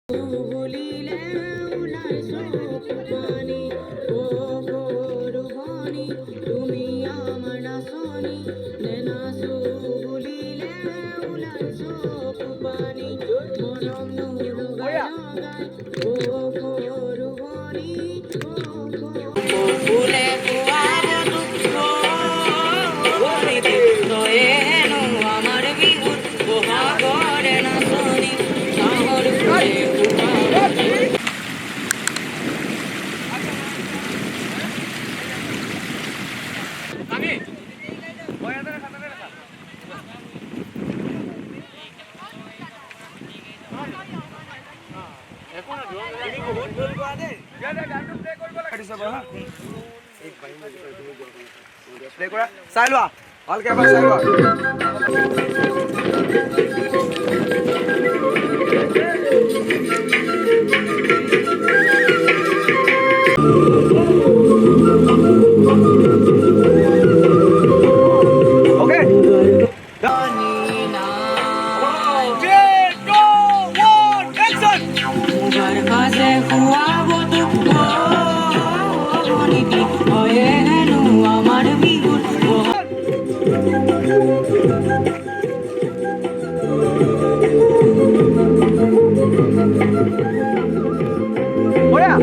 বলিলে উলাই চোখ পানী ও গৰুবনি তুমি আমার নাচনি নে নাচো বলিলে উলাই চোখ পানী মরম নুলগাই লগাই ও গৰুবনি ও ফুলে কুয়াব দুঃখ তয়ে হেনো আমার বিহুর বহাগরে নাচনি শহর ফুলে চাই লোৱা ভালকে এবাৰ চাই লোৱা Olha!